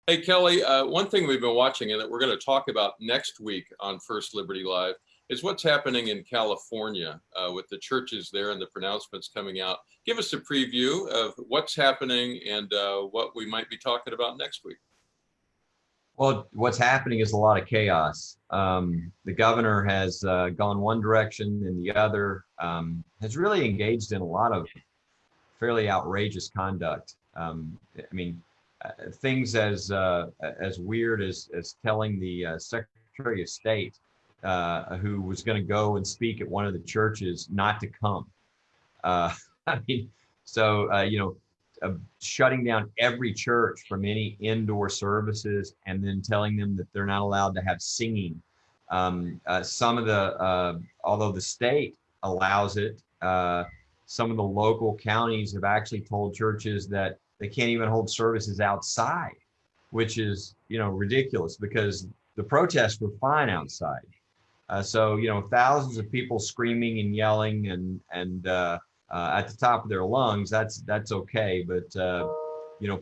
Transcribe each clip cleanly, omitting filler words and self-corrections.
Hey, Kelly, one thing we've been watching and that we're going to talk about next week on First Liberty Live is what's happening in California with the churches there and the pronouncements coming out. Give us a preview of what's happening and what we might be talking about next week. Well, what's happening is a lot of chaos. The governor has gone one direction and the other, has really engaged in a lot of fairly outrageous conduct. Things as weird as telling the Secretary of State who was going to go and speak at one of the churches not to come. Uh, I mean, so shutting down every church from any indoor services, and then telling them that they're not allowed to have singing. Some of the, although the state allows it, some of the local counties have actually told churches that they can't even hold services outside, which is, ridiculous because the protests were fine outside. Thousands of people screaming and yelling and at the top of their lungs, that's okay. But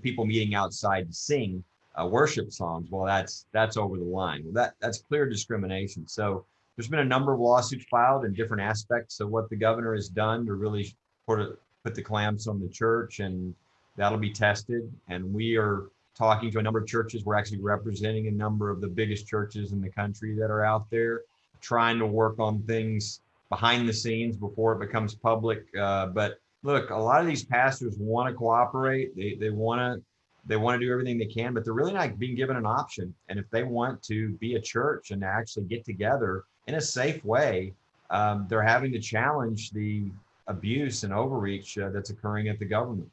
people meeting outside to sing worship songs, well, that's over the line. Well, that's clear discrimination. So there's been a number of lawsuits filed in different aspects of what the governor has done to really put the clamps on the church, and that'll be tested. And we are talking to a number of churches. We're actually representing a number of the biggest churches in the country that are out there, trying to work on things behind the scenes before it becomes public. But look, a lot of these pastors want to cooperate. They want to do everything they can, but they're really not being given an option. And if they want to be a church and actually get together in a safe way, they're having to challenge the abuse and overreach that's occurring at the government.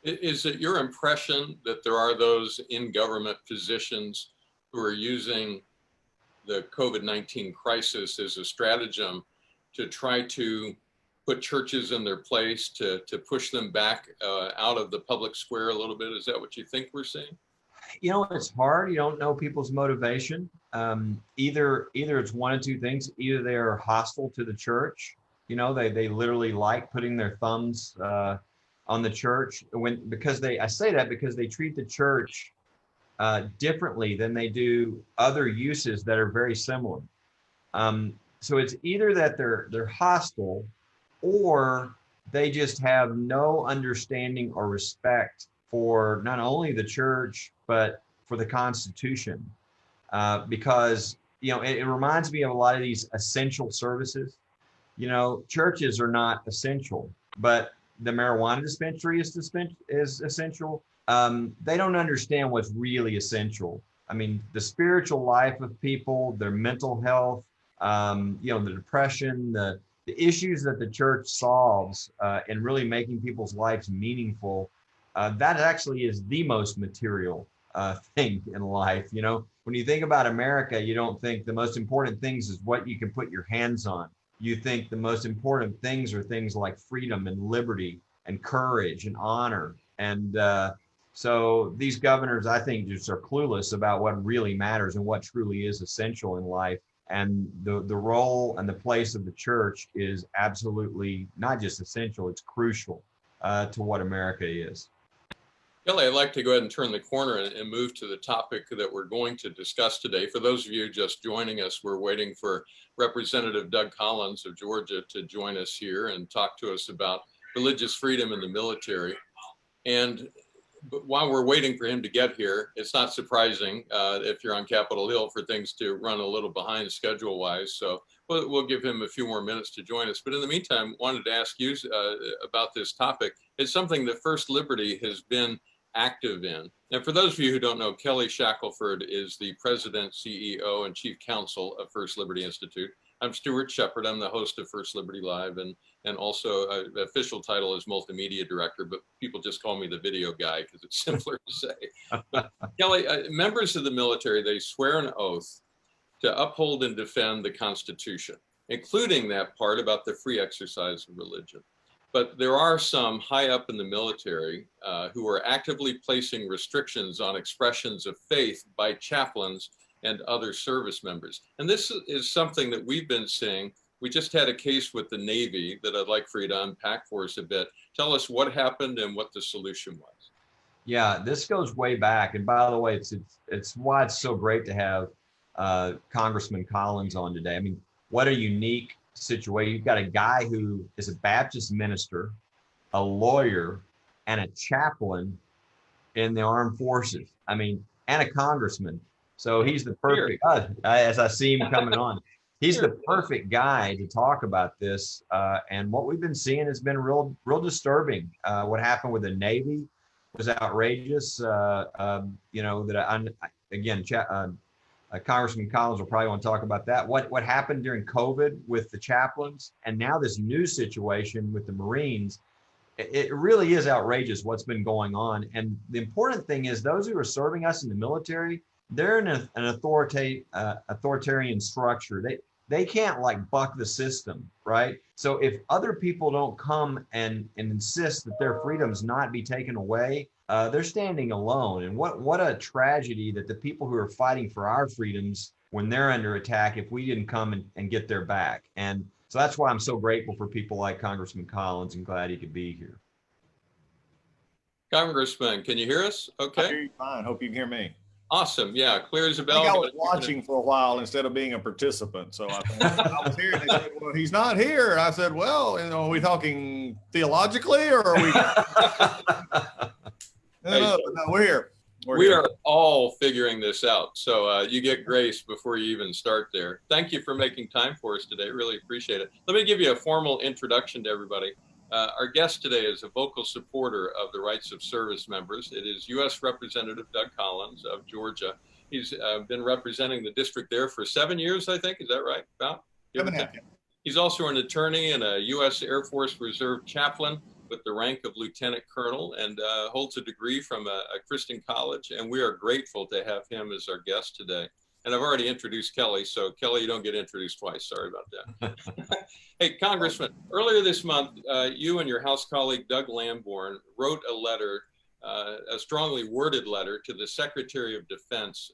Is it your impression that there are those in government positions who are using the COVID-19 crisis as a stratagem to try to put churches in their place, to push them back out of the public square a little bit? Is that what you think we're seeing? It's hard. You don't know people's motivation. Either it's one of two things. Either they are hostile to the church. They literally like putting their thumbs on the church because they treat the church differently than they do other uses that are very similar. So it's either that they're hostile, or they just have no understanding or respect for not only the church but for the Constitution, because it reminds me of a lot of these essential services. Churches are not essential, but the marijuana dispensary is essential. They don't understand what's really essential. I mean, the spiritual life of people, their mental health, the depression, the issues that the church solves, and really making people's lives meaningful. That actually is the most material thing in life. When you think about America, you don't think the most important things is what you can put your hands on. You think the most important things are things like freedom and liberty and courage and honor. And so these governors, I think, just are clueless about what really matters and what truly is essential in life. And the role and the place of the church is absolutely not just essential, it's crucial to what America is. Kelly, I'd like to go ahead and turn the corner and move to the topic that we're going to discuss today. For those of you just joining us, we're waiting for Representative Doug Collins of Georgia to join us here and talk to us about religious freedom in the military. And while we're waiting for him to get here, it's not surprising if you're on Capitol Hill for things to run a little behind schedule-wise. So we'll give him a few more minutes to join us. But in the meantime, wanted to ask you about this topic. It's something that First Liberty has been active in. And for those of you who don't know, Kelly Shackelford is the president, CEO, and chief counsel of First Liberty Institute. I'm Stuart Shepard. I'm the host of First Liberty Live, and also the official title is multimedia director, but people just call me the video guy because it's simpler to say. But Kelly, members of the military, they swear an oath to uphold and defend the Constitution, including that part about the free exercise of religion. But there are some high up in the military who are actively placing restrictions on expressions of faith by chaplains and other service members. And this is something that we've been seeing. We just had a case with the Navy that I'd like for you to unpack for us a bit. Tell us what happened and what the solution was. Yeah, this goes way back. And by the way, it's why it's so great to have Congressman Collins on today. I mean, what a unique situation. You've got a guy who is a Baptist minister, a lawyer, and a chaplain in the armed forces. I mean, and a congressman. So he's the perfect, as I see him coming on, he's the perfect guy to talk about this. And what we've been seeing has been real disturbing. What happened with the Navy was outrageous. You know, Congressman Collins will probably want to talk about that. What happened during COVID with the chaplains, and now this new situation with the Marines. It really is outrageous what's been going on. And the important thing is those who are serving us in the military, they're in an authoritarian structure. They can't like buck the system, right? So if other people don't come and insist that their freedoms not be taken away, they're standing alone. And what a tragedy that the people who are fighting for our freedoms, when they're under attack, if we didn't come and get their back. And so that's why I'm so grateful for people like Congressman Collins and glad he could be here. Congressman, can you hear us? Okay. I hear you fine. Hope you can hear me. Awesome. Yeah, clear as a I bell. think I was watching for a while instead of being a participant. So I was here and they said, well, he's not here. And I said, well, you know, are we talking theologically or are we? No, we're here. We are all figuring this out. So you get grace before you even start there. Thank you for making time for us today. Really appreciate it. Let me give you a formal introduction to everybody. Our guest today is a vocal supporter of the rights of service members. It is U.S. Representative Doug Collins of Georgia. He's been representing the district there for 7 years, I think. Is that right? About? He's also an attorney and a U.S. Air Force Reserve chaplain with the rank of lieutenant colonel, and holds a degree from a Christian college. And we are grateful to have him as our guest today. And I've already introduced Kelly, so Kelly, you don't get introduced twice. Sorry about that. Hey, Congressman, earlier this month, you and your House colleague, Doug Lamborn, wrote a letter, a strongly worded letter to the Secretary of Defense,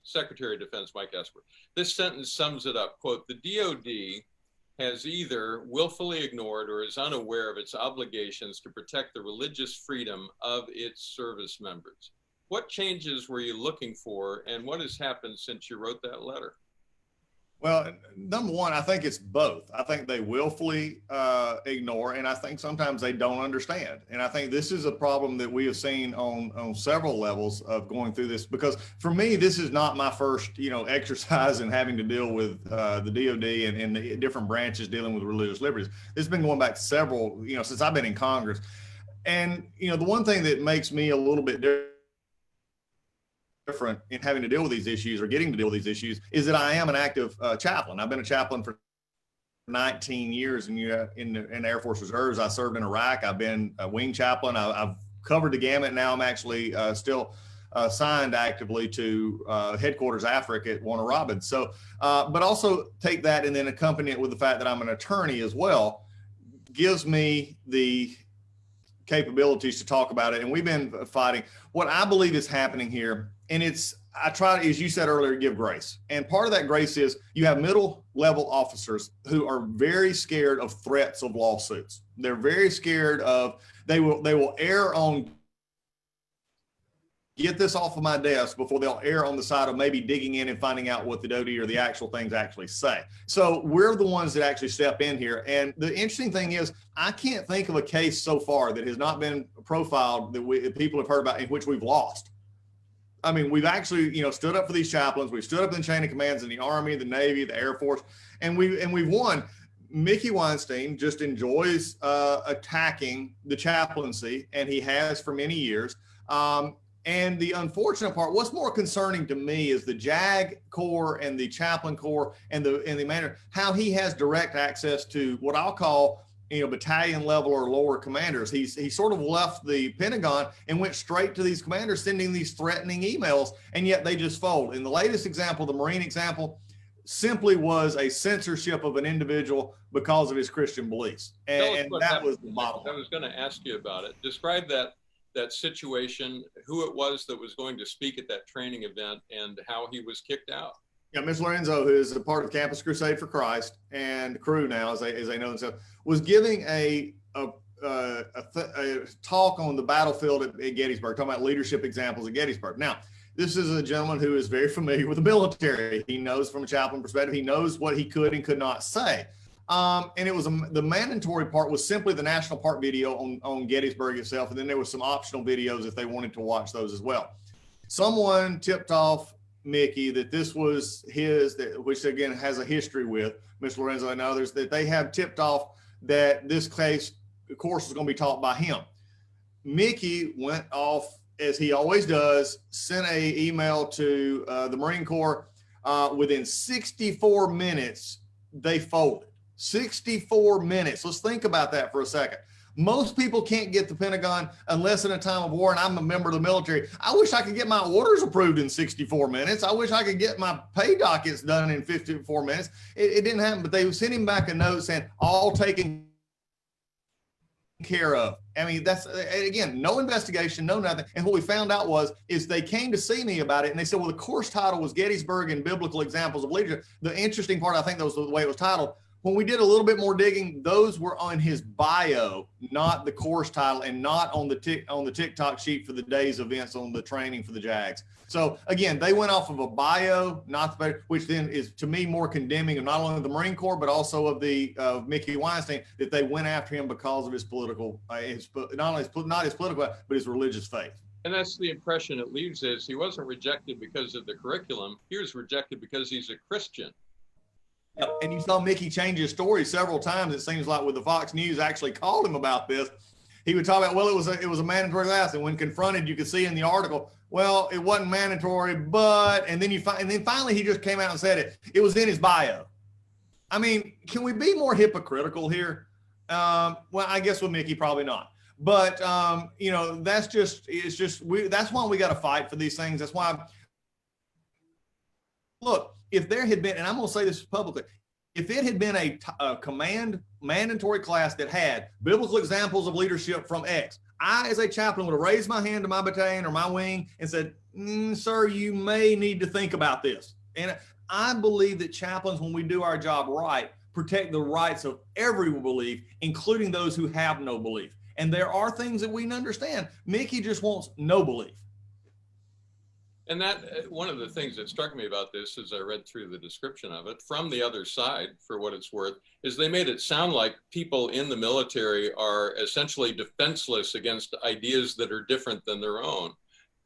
Secretary of Defense Mike Esper. This sentence sums it up, quote, "The DoD has either willfully ignored or is unaware of its obligations to protect the religious freedom of its service members." What changes were you looking for, and what has happened since you wrote that letter? Well, number one, I think it's both. I think they willfully ignore, and I think sometimes they don't understand. And I think this is a problem that we have seen on several levels of going through this, because for me, this is not my first, exercise in having to deal with the DoD and the different branches dealing with religious liberties. This has been going back to several, since I've been in Congress. And, the one thing that makes me a little bit different in having to deal with these issues or getting to deal with these issues is that I am an active chaplain. I've been a chaplain for 19 years in the Air Force Reserves. I served in Iraq. I've been a wing chaplain. I've covered the gamut. Now I'm actually still signed actively to headquarters Africa at Warner Robins. So, but also take that and then accompany it with the fact that I'm an attorney as well, gives me the capabilities to talk about it. And we've been fighting. What I believe is happening here, and I try to, as you said earlier, give grace. And part of that grace is you have middle level officers who are very scared of threats of lawsuits. They're very scared of, they will err on, get this off of my desk before they'll err on the side of maybe digging in and finding out what the DoD or the actual things actually say. So we're the ones that actually step in here. And the interesting thing is, I can't think of a case so far that has not been profiled that people have heard about in which we've lost. I mean, we've actually, stood up for these chaplains. We've stood up in the chain of commands in the Army, the Navy, the Air Force, and we've won. Mickey Weinstein just enjoys attacking the chaplaincy, and he has for many years. And the unfortunate part, what's more concerning to me is the JAG Corps and the Chaplain Corps and the manner how he has direct access to what I'll call, battalion level or lower commanders. He sort of left the Pentagon and went straight to these commanders, sending these threatening emails, and yet they just fold. In the latest example, the Marine example, simply was a censorship of an individual because of his Christian beliefs. And that was the bottom line. I was going to ask you about it. Describe that situation, who it was that was going to speak at that training event, and how he was kicked out. Yeah, Ms. Lorenzo, who is a part of Campus Crusade for Christ and crew now, as they know themselves, was giving a a talk on the battlefield at Gettysburg, talking about leadership examples at Gettysburg. Now, this is a gentleman who is very familiar with the military. He knows from a chaplain perspective, he knows what he could and could not say. And it was the mandatory part was simply the National Park video on Gettysburg itself. And then there was some optional videos if they wanted to watch those as well. Someone tipped off Mickey that this was his, which again has a history with Mr. Lorenzo and others, that they have tipped off that this case, of course, is going to be taught by him. Mickey went off, as he always does, sent an email to the Marine Corps. Within 64 minutes, they folded. 64 minutes. Let's think about that for a second. Most people can't get the Pentagon unless in a time of war, and I'm a member of the military. I wish I could get my orders approved in 64 minutes. I wish I could get my pay dockets done in 54 minutes. It didn't happen, but they sent him back a note saying, all taken care of. I mean, that's, again, no investigation, no nothing. And what we found out is they came to see me about it, and they said, well, the course title was Gettysburg and Biblical Examples of Leadership. The interesting part, I think that was the way it was titled. When we did a little bit more digging, those were on his bio, not the course title, and not on the TikTok sheet for the day's events on the training for the JAGs. So again, they went off of a bio, not the, which then is to me more condemning of not only the Marine Corps but also of the Mickey Weinstein, that they went after him because of his political, not his political, but his religious faith. And that's the impression it leaves, is he wasn't rejected because of the curriculum. He was rejected because he's a Christian. And you saw Mickey change his story several times. It seems like with the Fox News actually called him about this. He would talk about, well, it was a mandatory class, and when confronted, you could see in the article, well, it wasn't mandatory, but, and then finally he just came out and said it was in his bio. I mean, can we be more hypocritical here? Well, I guess with Mickey, probably not. But you know, that's why we got to fight for these things. That's why. Look, if there had been, and I'm going to say this publicly, if it had been a command mandatory class that had biblical examples of leadership from X, I, as a chaplain, would have raised my hand to my battalion or my wing and said, sir, you may need to think about this. And I believe that chaplains, when we do our job right, protect the rights of every belief, including those who have no belief. And there are things that we can understand. Mickey just wants no belief. And that one of the things that struck me about this, as I read through the description of it from the other side, for what it's worth, is they made it sound like people in the military are essentially defenseless against ideas that are different than their own.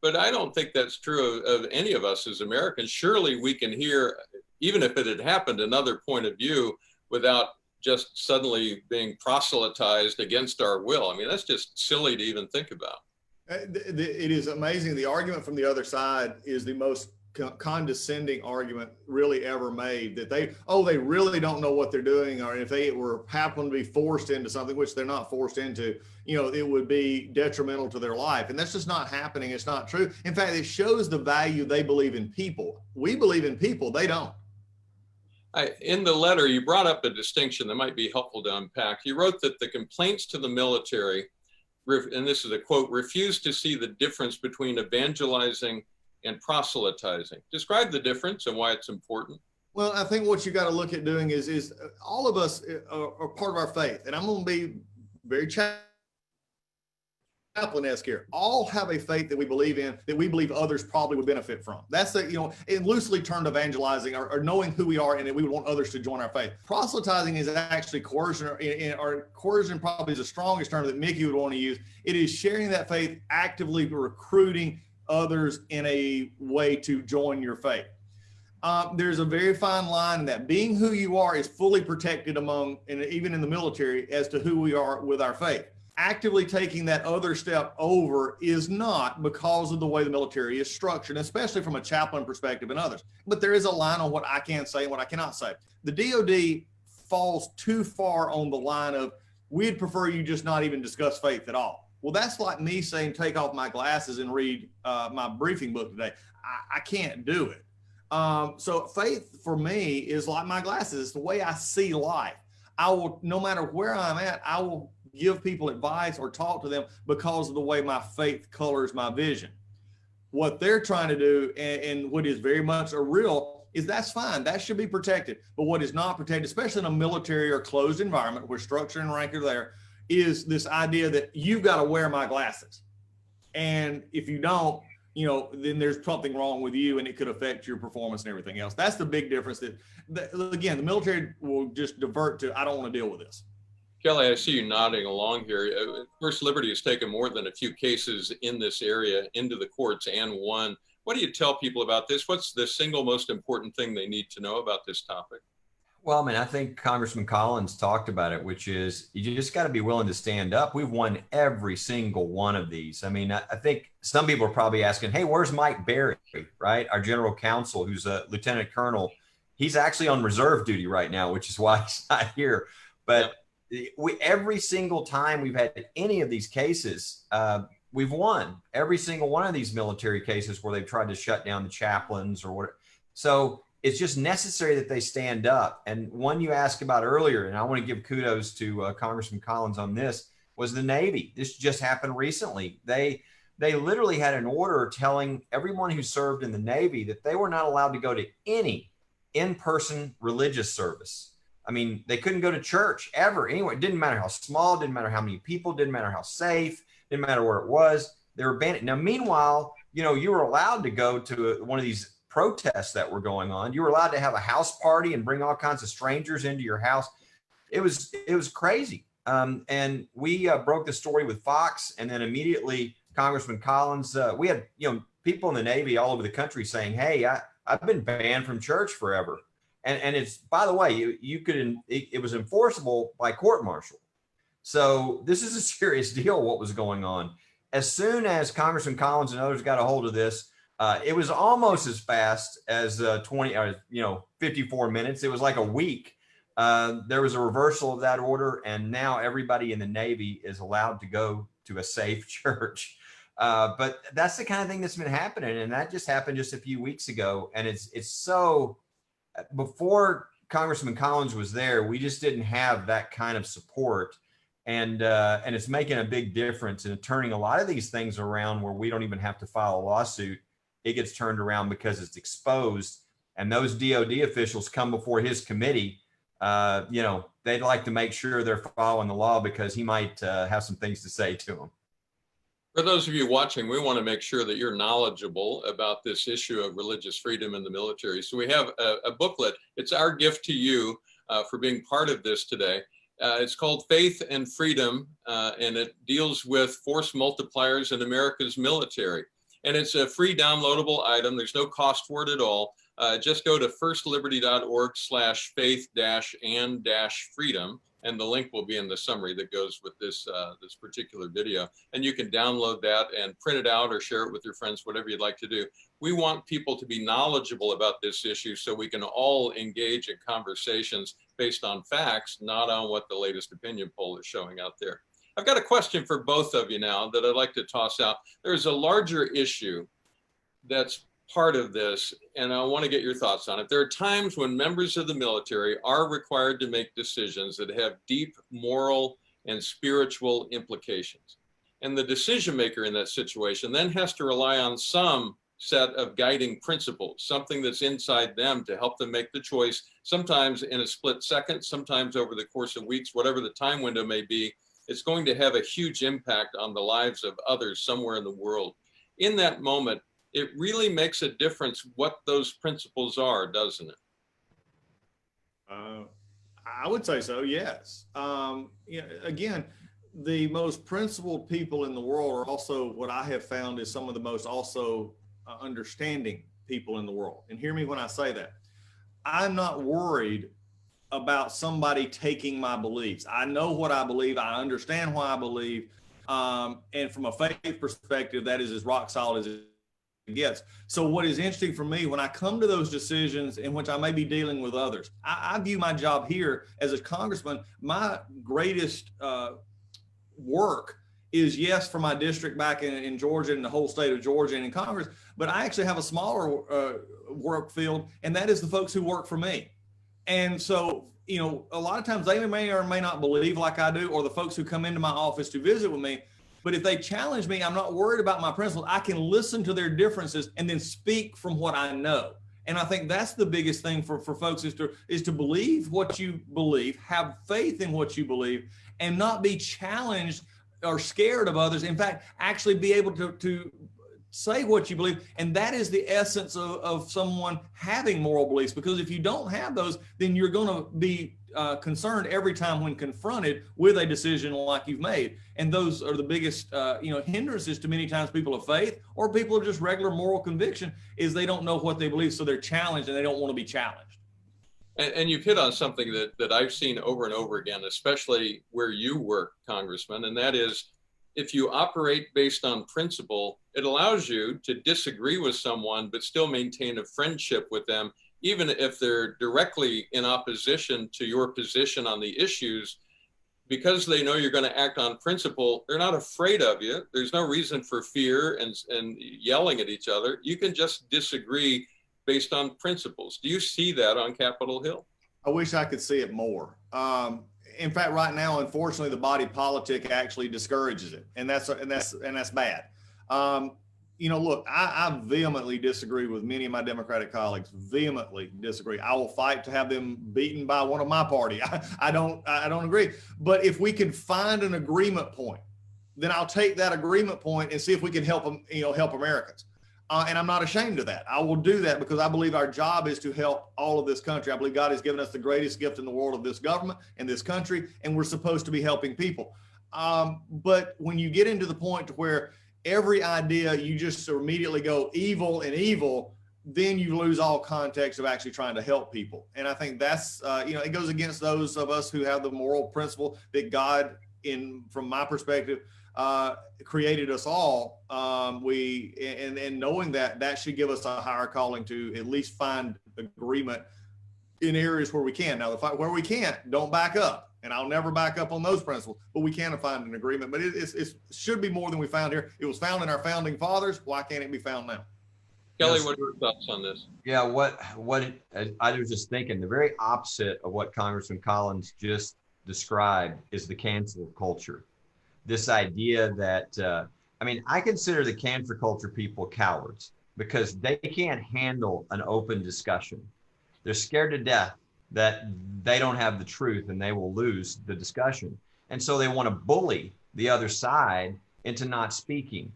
But I don't think that's true of any of us as Americans. Surely we can hear, even if it had happened, another point of view without just suddenly being proselytized against our will. I mean, that's just silly to even think about. It is amazing. The argument from the other side is the most condescending argument really ever made, that they really don't know what they're doing, or if they were happen to be forced into something, which they're not forced into, you know, it would be detrimental to their life. And that's just not happening. It's not true. In fact, it shows the value they believe in people. We believe in people. They don't. In the letter, you brought up a distinction that might be helpful to unpack. You wrote that the complaints to the military, and this is a quote, refuse to see the difference between evangelizing and proselytizing. Describe the difference and why it's important. Well, I think what you got to look at doing is all of us are part of our faith. And I'm going to be very chaplain-esque here. All have a faith that we believe in, that we believe others probably would benefit from. That's the, you know, in loosely termed evangelizing, or knowing who we are and that we would want others to join our faith. Proselytizing is actually coercion, or coercion probably is the strongest term that Mickey would want to use. It is sharing that faith, actively recruiting others in a way to join your faith. There's a very fine line in that. Being who you are is fully protected among, and even in the military, as to who we are with our faith. Actively taking that other step over is not, because of the way the military is structured, especially from a chaplain perspective and others. But there is a line on what I can say and what I cannot say. The DoD falls too far on the line of, we'd prefer you just not even discuss faith at all. Well, that's like me saying, take off my glasses and read my briefing book today. I can't do it. So faith for me is like my glasses. It's the way I see life. I will, no matter where I'm at, I will give people advice or talk to them because of the way my faith colors my vision. What they're trying to do, and what is very much a real, is that's fine. That should be protected. But what is not protected, especially in a military or closed environment where structure and rank are there, is this idea that you've got to wear my glasses. And if you don't, then there's something wrong with you and it could affect your performance and everything else. That's the big difference that again, the military will just divert to, I don't want to deal with this. Kelly, I see you nodding along here. First Liberty has taken more than a few cases in this area into the courts and won. What do you tell people about this? What's the single most important thing they need to know about this topic? Well, I mean, I think Congressman Collins talked about it, which is you just got to be willing to stand up. We've won every single one of these. I mean, I think some people are probably asking, hey, where's Mike Berry, right? Our general counsel, who's a lieutenant colonel. He's actually on reserve duty right now, which is why he's not here. But every single time we've had any of these cases, we've won every single one of these military cases where they've tried to shut down the chaplains or whatever. So it's just necessary that they stand up. And one you asked about earlier, and I want to give kudos to Congressman Collins on this, was the Navy. This just happened recently. They literally had an order telling everyone who served in the Navy that they were not allowed to go to any in-person religious service. I mean, they couldn't go to church ever, anyway. It didn't matter how small, didn't matter how many people, didn't matter how safe, didn't matter where it was. They were banned. Now, meanwhile, you were allowed to go to one of these protests that were going on. You were allowed to have a house party and bring all kinds of strangers into your house. It was crazy. And we broke the story with Fox, and then immediately Congressman Collins, we had people in the Navy all over the country saying, hey, I've been banned from church forever. And it's, by the way, it was enforceable by court martial. So this is a serious deal, what was going on. As soon as Congressman Collins and others got a hold of this, it was almost as fast as 54 minutes. It was like a week. There was a reversal of that order, and now everybody in the Navy is allowed to go to a safe church. But that's the kind of thing that's been happening, and that just happened just a few weeks ago. And it's so, before Congressman Collins was there, we just didn't have that kind of support. And it's making a big difference in turning a lot of these things around where we don't even have to file a lawsuit. It gets turned around because it's exposed, and those DoD officials come before his committee. They'd like to make sure they're following the law because he might have some things to say to them. For those of you watching, we want to make sure that you're knowledgeable about this issue of religious freedom in the military. So we have a booklet. It's our gift to you for being part of this today. It's called Faith and Freedom, and it deals with force multipliers in America's military. And it's a free downloadable item. There's no cost for it at all. Just go to firstliberty.org/faith-and-freedom, and the link will be in the summary that goes with this particular video. And you can download that and print it out or share it with your friends, whatever you'd like to do. We want people to be knowledgeable about this issue so we can all engage in conversations based on facts, not on what the latest opinion poll is showing out there. I've got a question for both of you now that I'd like to toss out. There's a larger issue that's part of this, and I want to get your thoughts on it. There are times when members of the military are required to make decisions that have deep moral and spiritual implications. And the decision maker in that situation then has to rely on some set of guiding principles, something that's inside them to help them make the choice, sometimes in a split second, sometimes over the course of weeks, whatever the time window may be. It's going to have a huge impact on the lives of others somewhere in the world. In that moment, it really makes a difference what those principles are, doesn't it? I would say so, yes. Again, the most principled people in the world are also what I have found is some of the most also understanding people in the world. And hear me when I say that. I'm not worried about somebody taking my beliefs. I know what I believe. I understand why I believe. And from a faith perspective, that is as rock solid as it gets. So what is interesting for me when I come to those decisions in which I may be dealing with others, I view my job here as a congressman. My greatest work is, yes, for my district back in Georgia and the whole state of Georgia and in Congress, but I actually have a smaller work field, and that is the folks who work for me. And so, a lot of times they may or may not believe like I do, or the folks who come into my office to visit with me. But if they challenge me, I'm not worried about my principles. I can listen to their differences and then speak from what I know. And I think that's the biggest thing for folks is to believe what you believe, have faith in what you believe, and not be challenged or scared of others. In fact, actually be able to say what you believe. And that is the essence of someone having moral beliefs, because if you don't have those, then you're going to be concerned every time when confronted with a decision like you've made. And those are the biggest hindrances to many times people of faith or people of just regular moral conviction, is they don't know what they believe. So they're challenged and they don't want to be challenged. And you've hit on something that I've seen over and over again, especially where you work, Congressman, and that is, if you operate based on principle, it allows you to disagree with someone, but still maintain a friendship with them, even if they're directly in opposition to your position on the issues. Because they know you're going to act on principle, they're not afraid of you. There's no reason for fear and yelling at each other. You can just disagree based on principles. Do you see that on Capitol Hill? I wish I could see it more. In fact, right now, unfortunately, the body politic actually discourages it, and that's bad. Look, I vehemently disagree with many of my Democratic colleagues. Vehemently disagree. I will fight to have them beaten by one of my party. I don't agree. But if we can find an agreement point, then I'll take that agreement point and see if we can help them, help Americans. And I'm not ashamed of that. I will do that because I believe our job is to help all of this country. I believe God has given us the greatest gift in the world of this government and this country, and we're supposed to be helping people. But when you get into the point to where every idea you just immediately go evil and evil, then you lose all context of actually trying to help people. And I think that's, it goes against those of us who have the moral principle that God, from my perspective, created us all. And knowing that should give us a higher calling to at least find agreement in areas where we can. Now, where we can't, don't back up. And I'll never back up on those principles, but we can find an agreement. But it should be more than we found here. It was found in our founding fathers. Why can't it be found now? Kelly, what are your thoughts on this? Yeah, I was just thinking, the very opposite of what Congressman Collins just described is the cancel culture. This idea that, I consider the cancel culture people cowards because they can't handle an open discussion. They're scared to death that they don't have the truth and they will lose the discussion. And so they want to bully the other side into not speaking.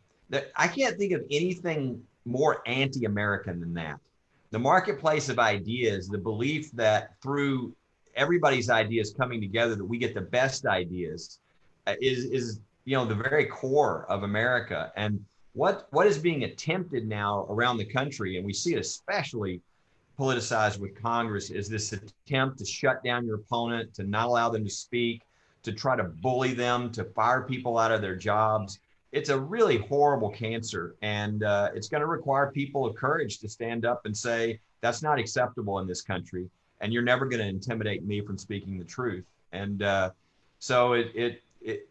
I can't think of anything more anti-American than that. The marketplace of ideas, the belief that through everybody's ideas coming together that we get the best ideas is the very core of America. And what is being attempted now around the country, and we see it especially politicized with Congress, is this attempt to shut down your opponent, to not allow them to speak, to try to bully them, to fire people out of their jobs. It's a really horrible cancer, and it's going to require people of courage to stand up and say, that's not acceptable in this country, and you're never going to intimidate me from speaking the truth. And so it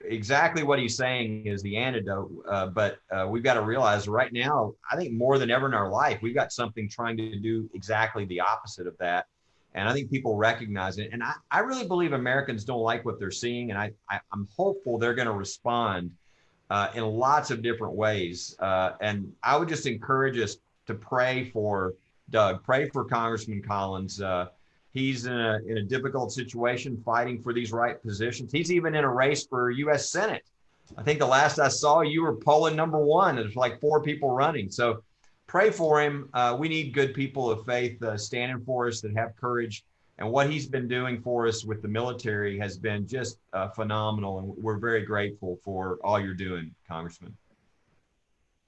exactly what he's saying is the antidote, but we've got to realize right now, I think more than ever in our life, we've got something trying to do exactly the opposite of that. And I think people recognize it. And I really believe Americans don't like what they're seeing. And I'm hopeful they're going to respond in lots of different ways. And I would just encourage us to pray for Doug, pray for Congressman Collins. He's in a difficult situation fighting for these right positions. He's even in a race for U.S. Senate. I think the last I saw, you were polling number one. There's like 4 people running. So pray for him. We need good people of faith standing for us that have courage. And what he's been doing for us with the military has been just phenomenal. And we're very grateful for all you're doing, Congressman.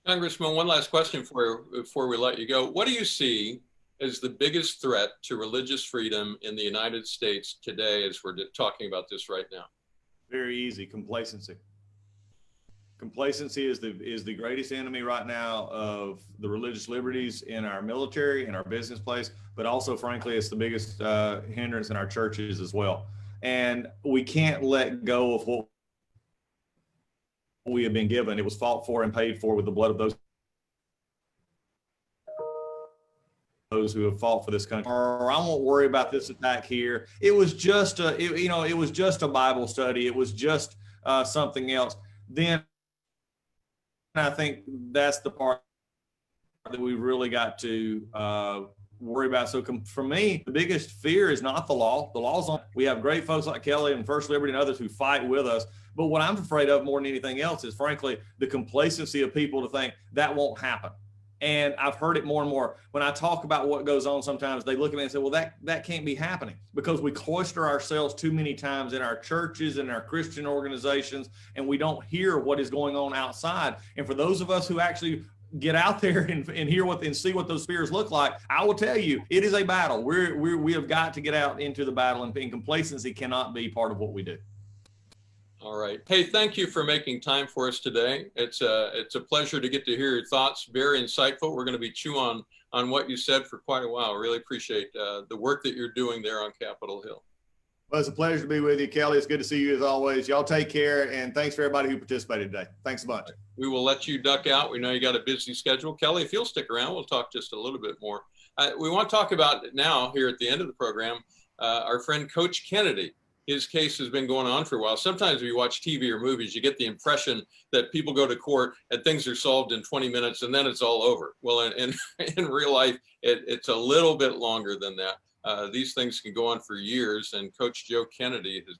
Congressman, one last question before we let you go. What do you see as the biggest threat to religious freedom in the United States today as we're talking about this right now? Very easy. Complacency. Complacency is the greatest enemy right now of the religious liberties in our military, in our business place, but also, frankly, it's the biggest hindrance in our churches as well. And we can't let go of what we have been given. It was fought for and paid for with the blood of those who have fought for this country. Or I won't worry about this attack here. It was just it was just a Bible study. It was just something else. Then I think that's the part that we really got to worry about. So for me, the biggest fear is not the law. The law's on. We have great folks like Kelly and First Liberty and others who fight with us. But what I'm afraid of more than anything else is, frankly, the complacency of people to think that won't happen. And I've heard it more and more. When I talk about what goes on, sometimes they look at me and say, well, that can't be happening, because we cloister ourselves too many times in our churches and our Christian organizations, and we don't hear what is going on outside. And for those of us who actually get out there and hear and see what those fears look like, I will tell you, it is a battle. We have got to get out into the battle, and complacency cannot be part of what we do. All right. Hey, thank you for making time for us today. It's a pleasure to get to hear your thoughts. Very insightful. We're going to be chewing on what you said for quite a while. Really appreciate the work that you're doing there on Capitol Hill. Well, it's a pleasure to be with you, Kelly. It's good to see you as always. Y'all take care, and thanks for everybody who participated today. Thanks a bunch. We will let you duck out. We know you got a busy schedule. Kelly, if you'll stick around, we'll talk just a little bit more. We want to talk about now, here at the end of the program, our friend Coach Kennedy. His case has been going on for a while. Sometimes when you watch TV or movies, you get the impression that people go to court and things are solved in 20 minutes and then it's all over. Well, in real life, it's a little bit longer than that. These things can go on for years, and Coach Joe Kennedy has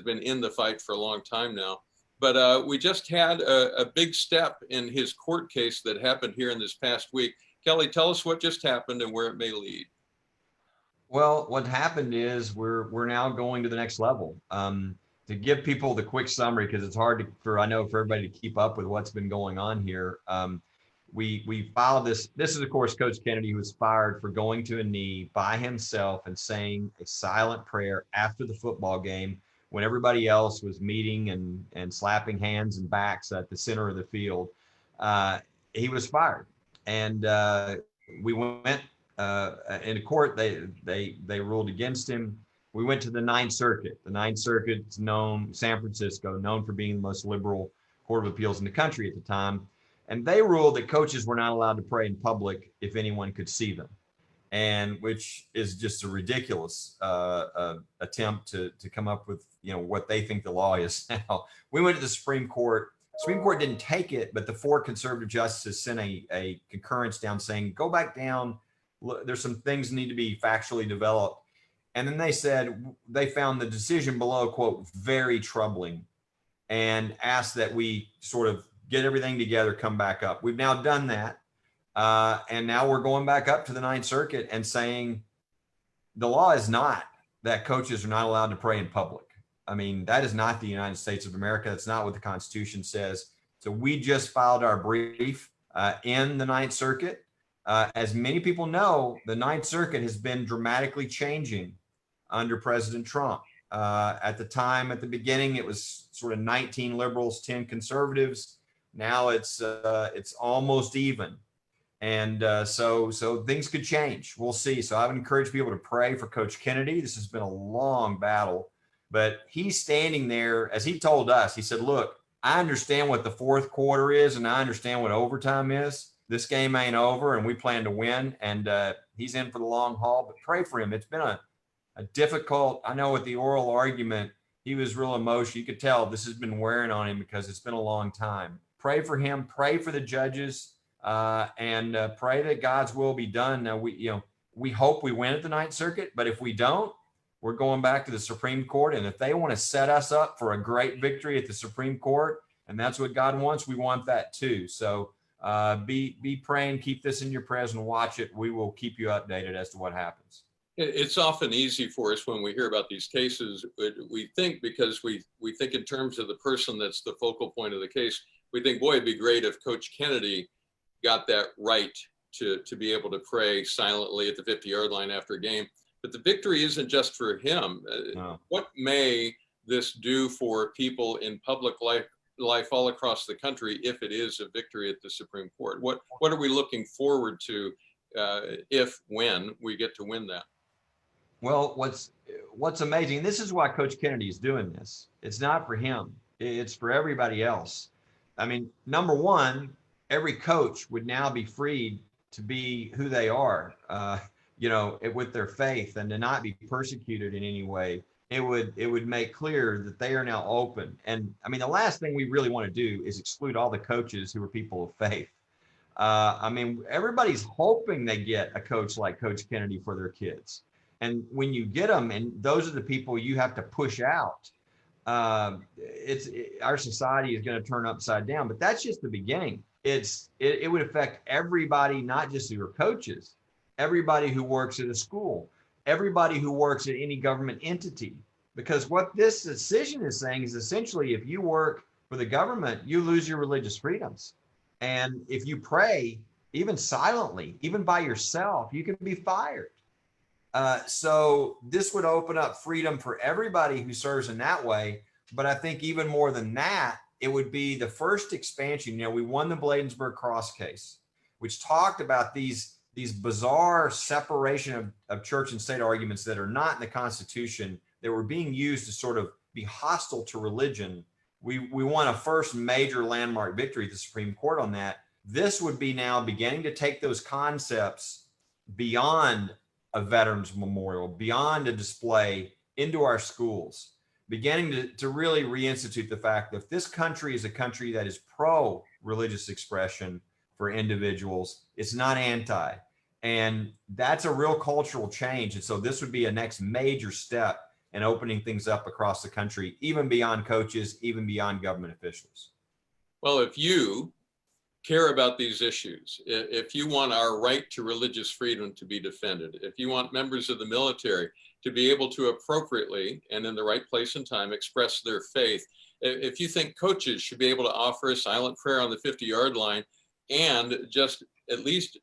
been in the fight for a long time now. But we just had a big step in his court case that happened here in this past week. Kelly, tell us what just happened and where it may lead. Well, what happened is we're now going to the next level. To give people the quick summary, because it's hard for everybody to keep up with what's been going on here. We filed this. This is, of course, Coach Kennedy, who was fired for going to a knee by himself and saying a silent prayer after the football game when everybody else was meeting and slapping hands and backs at the center of the field. He was fired, and we went. In court, they ruled against him. We went to the Ninth Circuit. The Ninth Circuit's San Francisco, known for being the most liberal court of appeals in the country at the time. And they ruled that coaches were not allowed to pray in public if anyone could see them, and which is just a ridiculous attempt to come up with what they think the law is now. We went to the Supreme Court. Supreme Court didn't take it, but the 4 conservative justices sent a concurrence down saying, go back down. There's some things need to be factually developed. And then they said they found the decision below, quote, very troubling, and asked that we sort of get everything together, come back up. We've now done that. And now we're going back up to the Ninth Circuit and saying the law is not that coaches are not allowed to pray in public. I mean, that is not the United States of America. That's not what the Constitution says. So we just filed our brief in the Ninth Circuit. As many people know, the Ninth Circuit has been dramatically changing under President Trump. At the beginning, it was sort of 19 liberals, 10 conservatives. Now it's almost even. And so things could change. We'll see. So I would encourage people to pray for Coach Kennedy. This has been a long battle, but he's standing there, as he told us, he said, look, I understand what the fourth quarter is, and I understand what overtime is. This game ain't over, and we plan to win, and he's in for the long haul, but pray for him. It's been a difficult, I know with the oral argument, he was real emotional. You could tell this has been wearing on him because it's been a long time. Pray for him, pray for the judges, and pray that God's will be done. Now, we hope we win at the Ninth Circuit, but if we don't, we're going back to the Supreme Court, and if they want to set us up for a great victory at the Supreme Court, and that's what God wants, we want that too. So be praying, keep this in your prayers and watch it. We will keep you updated as to what happens. It's often easy for us when we hear about these cases. We think, because we think in terms of the person that's the focal point of the case, we think, boy, it'd be great if Coach Kennedy got that right to be able to pray silently at the 50-yard line after a game. But the victory isn't just for him. No. What may this do for people in public life all across the country if it is a victory at the Supreme Court? What are we looking forward to when we get to win that? Well, what's amazing, this is why Coach Kennedy is doing this. It's not for him. It's for everybody else. I mean, number one, every coach would now be freed to be who they are, with their faith, and to not be persecuted in any way. It would make clear that they are now open. And I mean, the last thing we really want to do is exclude all the coaches who are people of faith. I mean, everybody's hoping they get a coach like Coach Kennedy for their kids. And when you get them, and those are the people you have to push out, our society is going to turn upside down. But that's just the beginning. It would affect everybody, not just your coaches, everybody who works at a school, everybody who works at any government entity. Because what this decision is saying is essentially, if you work for the government, you lose your religious freedoms. And if you pray, even silently, even by yourself, you can be fired. So this would open up freedom for everybody who serves in that way. But I think even more than that, it would be the first expansion. You know, we won the Bladensburg Cross case, which talked about these bizarre separation of church and state arguments that are not in the Constitution, that were being used to sort of be hostile to religion. We won a first major landmark victory at the Supreme Court on that. This would be now beginning to take those concepts beyond a veterans memorial, beyond a display, into our schools, beginning to really reinstitute the fact that if this country is a country that is pro-religious expression for individuals, it's not anti. And that's a real cultural change. And so this would be a next major step in opening things up across the country, even beyond coaches, even beyond government officials. Well, if you care about these issues, if you want our right to religious freedom to be defended, if you want members of the military to be able to appropriately and in the right place and time express their faith, if you think coaches should be able to offer a silent prayer on the 50-yard line and just at least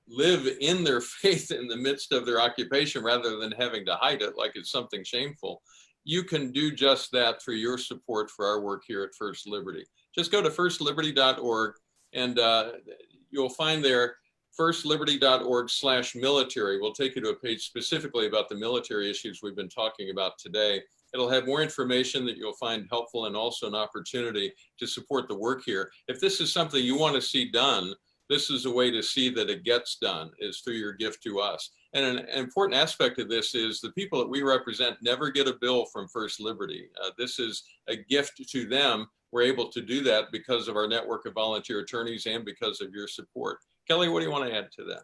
live in their faith in the midst of their occupation rather than having to hide it like it's something shameful, you can do just that through your support for our work here at First Liberty. Just go to firstliberty.org and you'll find there firstliberty.org/military. We'll take you to a page specifically about the military issues we've been talking about today. It'll have more information that you'll find helpful and also an opportunity to support the work here. If this is something you want to see done, this is a way to see that it gets done, is through your gift to us. And an important aspect of this is the people that we represent never get a bill from First Liberty. This is a gift to them. We're able to do that because of our network of volunteer attorneys and because of your support. Kelly, what do you want to add to that?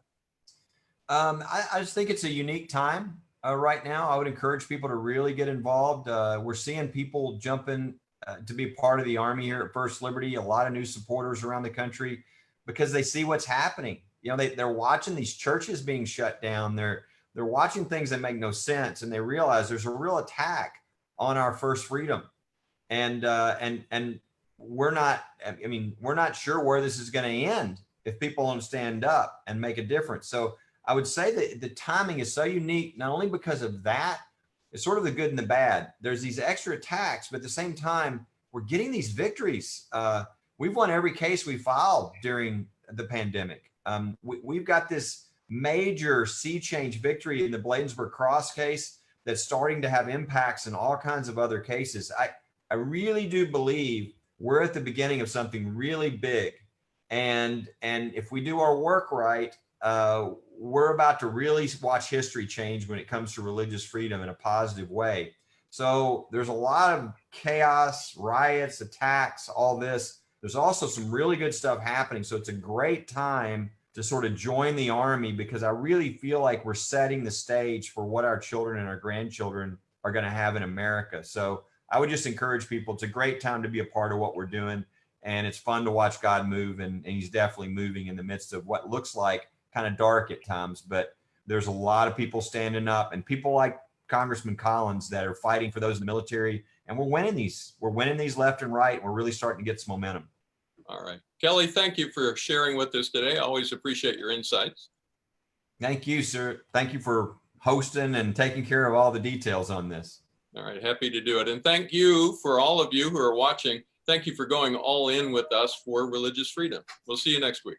I just think it's a unique time right now. I would encourage people to really get involved. We're seeing people jump in to be part of the Army here at First Liberty, a lot of new supporters around the country, because they see what's happening. You know, they're watching these churches being shut down. They're watching things that make no sense, and they realize there's a real attack on our first freedom. And we're not sure where this is going to end if people don't stand up and make a difference. So I would say that the timing is so unique, not only because of that, it's sort of the good and the bad. There's these extra attacks, but at the same time, we're getting these victories. We've won every case we filed during the pandemic. We've got this major sea change victory in the Bladensburg Cross case that's starting to have impacts in all kinds of other cases. I really do believe we're at the beginning of something really big. And if we do our work right, we're about to really watch history change when it comes to religious freedom in a positive way. So there's a lot of chaos, riots, attacks, all this. There's also some really good stuff happening. So it's a great time to sort of join the Army, because I really feel like we're setting the stage for what our children and our grandchildren are going to have in America. So I would just encourage people. It's a great time to be a part of what we're doing. And it's fun to watch God move. And he's definitely moving in the midst of what looks like kind of dark at times. But there's a lot of people standing up, and people like Congressman Collins that are fighting for those in the military. And we're winning these. We're winning these left and right. And we're really starting to get some momentum. All right. Kelly, thank you for sharing with us today. I always appreciate your insights. Thank you, sir. Thank you for hosting and taking care of all the details on this. All right. Happy to do it. And thank you for all of you who are watching. Thank you for going all in with us for religious freedom. We'll see you next week.